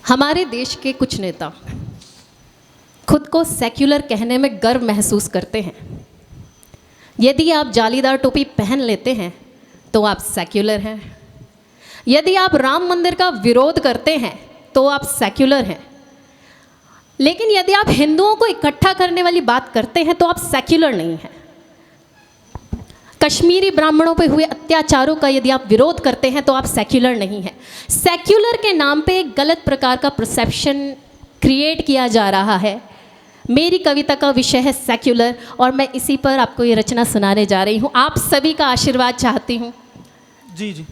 हमारे देश के कुछ नेता खुद को सेक्युलर कहने में गर्व महसूस करते हैं। यदि आप जालीदार टोपी पहन लेते हैं तो आप सेक्युलर हैं। यदि आप राम मंदिर का विरोध करते हैं तो आप सेक्युलर हैं। लेकिन यदि आप हिंदुओं को इकट्ठा करने वाली बात करते हैं तो आप सेक्युलर नहीं हैं। कश्मीरी ब्राह्मणों पे हुए अत्याचारों का यदि आप विरोध करते हैं तो आप सेक्युलर नहीं हैं। सेक्युलर के नाम पे एक गलत प्रकार का परसेप्शन क्रिएट किया जा रहा है। मेरी कविता का विषय है सेक्युलर और मैं इसी पर आपको ये रचना सुनाने जा रही हूँ। आप सभी का आशीर्वाद चाहती हूँ। जी जी।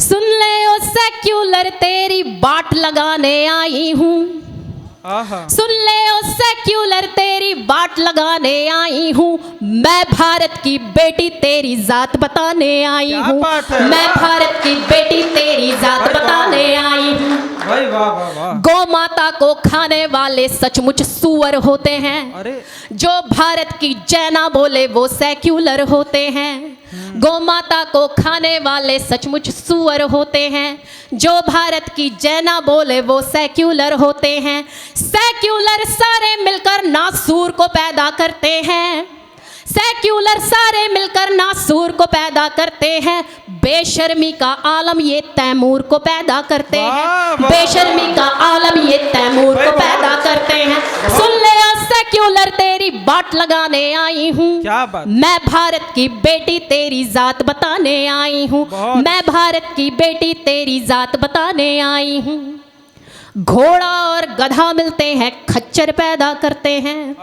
सुन ले ओ सेक्युलर तेरी बाट लगाने आई हूँ। सुन ले ओ सेक्युलर तेरी बाट लगाने आई हूँ। मैं भारत की बेटी तेरी जात बताने आई हूँ। मैं भारत की बेटी तेरी जात बताने आई हूँ। भाई वाह वाह वाह। गौ माता को खाने वाले सचमुच सुअर होते हैं। अरे जो भारत की जय ना बोले वो सेक्युलर होते हैं। गौ माता को खाने वाले सचमुच सुअर होते हैं। जो भारत की जय ना बोले वो सेक्युलर होते हैं। सेक्युलर सारे मिलकर नासूर को पैदा करते हैं। सेक्युलर सारे मिलकर नासूर को पैदा करते हैं। बेशर्मी का आलम ये तैमूर को पैदा करते हैं। बेशर्मी का आलम ये तैमूर को पैदा करते हैं। सुन ले सेक्युलर तेरी बाट लगाने आई हूँ। क्या बात। मैं भारत की बेटी तेरी जात बताने आई हूँ। मैं भारत की बेटी तेरी जात बताने आई हूँ। घोड़ा और गधा मिलते हैं खच्चर पैदा करते हैं।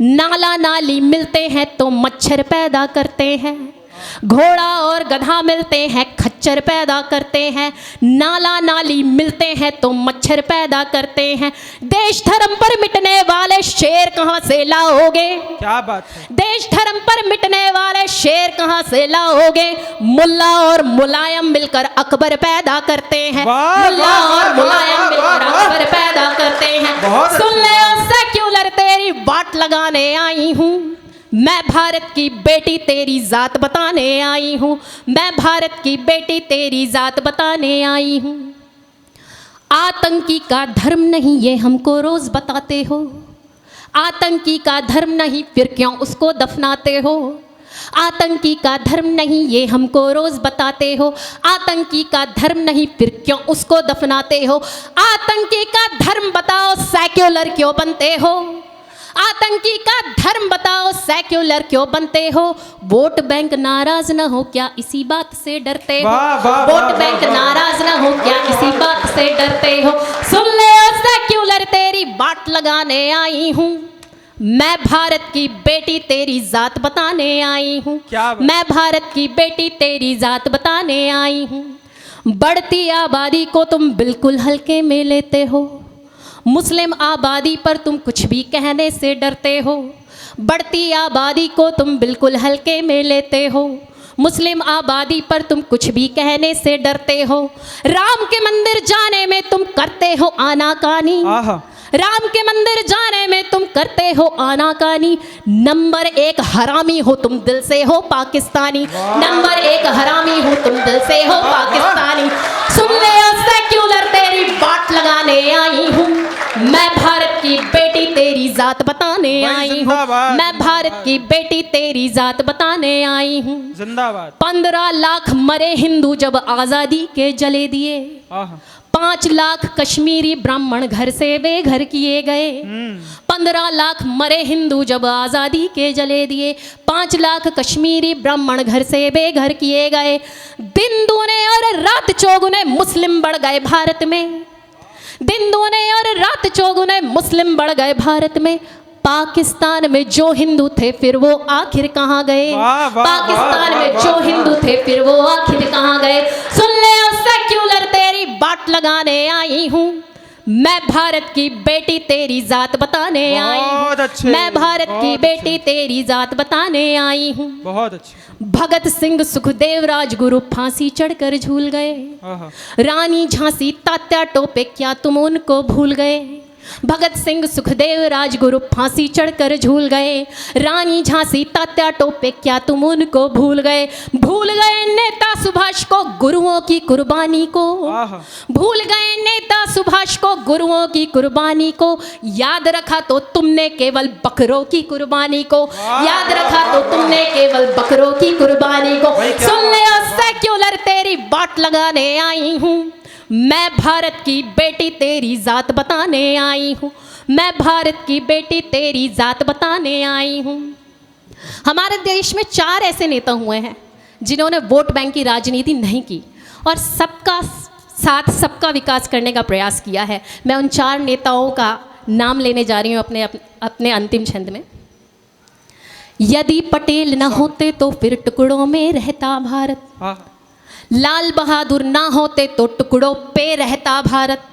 नाला नाली मिलते हैं तो मच्छर पैदा करते हैं। घोड़ा और गधा मिलते हैं खच्चर पैदा करते हैं। नाला नाली मिलते हैं तो मच्छर पैदा करते हैं। देश धर्म पर मिटने वाले शेर कहाँ से लाओगे। क्या बात है। देश धर्म पर मिटने वाले शेर कहाँ से लाओगे। मुल्ला और मुलायम मिलकर अकबर पैदा करते हैं। मुल्ला और मुलायम मिलकर अकबर पैदा करते हैं। सुन ले सेक्युलर तेरी बाट लगाने आई हूँ। मैं भारत की बेटी तेरी जात बताने आई हूँ। मैं भारत की बेटी तेरी जात बताने आई हूँ। आतंकी का धर्म नहीं ये हमको रोज बताते हो। आतंकी का धर्म नहीं फिर क्यों उसको दफनाते हो। आतंकी का धर्म नहीं ये हमको रोज बताते हो। आतंकी का धर्म नहीं फिर क्यों उसको दफनाते हो। आतंकी का धर्म बताओ सेक्युलर क्यों बनते हो। आतंकी का धर्म बताओ सेक्युलर क्यों बनते हो। वोट बैंक नाराज ना हो क्या इसी बात से डरते हो। वोट बैंक नाराज ना हो क्या इसी बात से डरते हो। सुन ले सेक्युलर तेरी बाट लगाने आई हूँ। मैं भारत की बेटी तेरी जात बताने आई हूँ। मैं भारत की बेटी तेरी जात बताने आई हूँ। बढ़ती आबादी को तुम बिल्कुल हल्के में लेते हो। मुस्लिम आबादी पर तुम कुछ भी कहने से डरते हो। बढ़ती आबादी को तुम बिल्कुल हल्के में लेते हो। मुस्लिम आबादी पर तुम कुछ भी कहने से डरते हो। राम के मंदिर जाने में तुम करते हो आनाकानी। राम के मंदिर जाने में तुम करते हो आनाकानी। नंबर 1 हरामी हो तुम दिल से हो पाकिस्तानी। नंबर 1 हरामी हो तुम दिल से हो पाकिस्तानी। सुन ले सेक्युलर तेरी बाट लगाने आई हूँ। मैं भारत की बेटी तेरी जात बताने आई हूँ। मैं भारत की बेटी तेरी जात बताने आई हूँ। जिंदाबाद। 15 लाख मरे हिंदू जब आजादी के जले दिए। 5 लाख कश्मीरी ब्राह्मण घर से बेघर किए गए। 15 लाख मरे हिंदू जब आजादी के जले दिए। 5 लाख कश्मीरी ब्राह्मण घर से बेघर किए गए। दिन दूने और रात चौगुने मुस्लिम बढ़ गए भारत में। दिन दूने और रात चौगुने मुस्लिम बढ़ गए भारत में। पाकिस्तान में जो हिंदू थे फिर वो आखिर कहाँ गए। पाकिस्तान में जो हिंदू थे फिर वो आखिर कहाँ गए। सुन ले सेक्युलर तेरी बाट लगाने आई हूँ। मैं भारत की बेटी तेरी जात बताने आई हूँ। मैं भारत की बेटी तेरी जात बताने आई हूँ। बहुत अच्छे। भगत सिंह सुखदेव राजगुरु फांसी चढ़कर झूल गए। रानी झांसी तात्या टोपे क्या तुम उनको भूल गए। भगत सिंह सुखदेव राजगुरु फांसी चढ़कर झूल गए, रानी झांसी तात्या टोपे क्या तुम उनको भूल गए नेता सुभाष को गुरुओं की कुर्बानी को, आहा। भूल गए नेता सुभाष को गुरुओं की कुर्बानी को, याद रखा तो तुमने केवल बकरों की कुर्बानी को, याद रखा तो तुमने केवल बकरों की कुर्बानी को। भाई क्या सुन ले बात ओ सेक्युलर तेरी बाट लगाने आई हूँ, मैं भारत की बेटी तेरी जात बताने आई हूँ, मैं भारत की बेटी तेरी जात बताने आई हूँ। हमारे देश में 4 ऐसे नेता हुए हैं जिन्होंने वोट बैंक की राजनीति नहीं की और सबका साथ सबका विकास करने का प्रयास किया है। मैं उन 4 नेताओं का नाम लेने जा रही हूँ अपने अंतिम छंद में। यदि पटेल न होते तो फिर टुकड़ों में रहता भारत, आहा। लाल बहादुर ना होते तो टुकड़ों पे रहता भारत,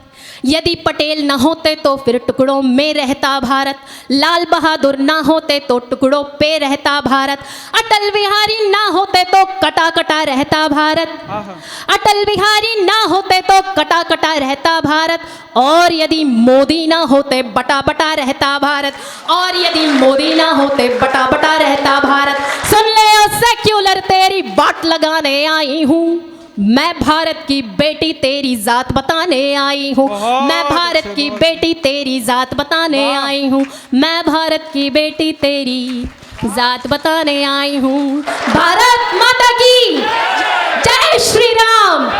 यदि पटेल न होते तो फिर टुकड़ों में रहता भारत, लाल बहादुर ना होते तो टुकड़ों पे रहता भारत, अटल बिहारी ना होते तो कटा कटा रहता भारत, आहा। अटल बिहारी ना होते तो कटा कटा रहता भारत, और यदि मोदी ना होते बटा बटा रहता भारत, और यदि मोदी ना होते बटा बटा रहता भारत। सुन ले ओ सेक्युलर तेरी बाट लगाने आई हूँ, मैं भारत की बेटी तेरी जात बताने आई हूँ, मैं भारत की बेटी तेरी जात बताने आई हूँ, मैं भारत की बेटी तेरी जात बताने आई हूँ। भारत माता की जय श्री राम।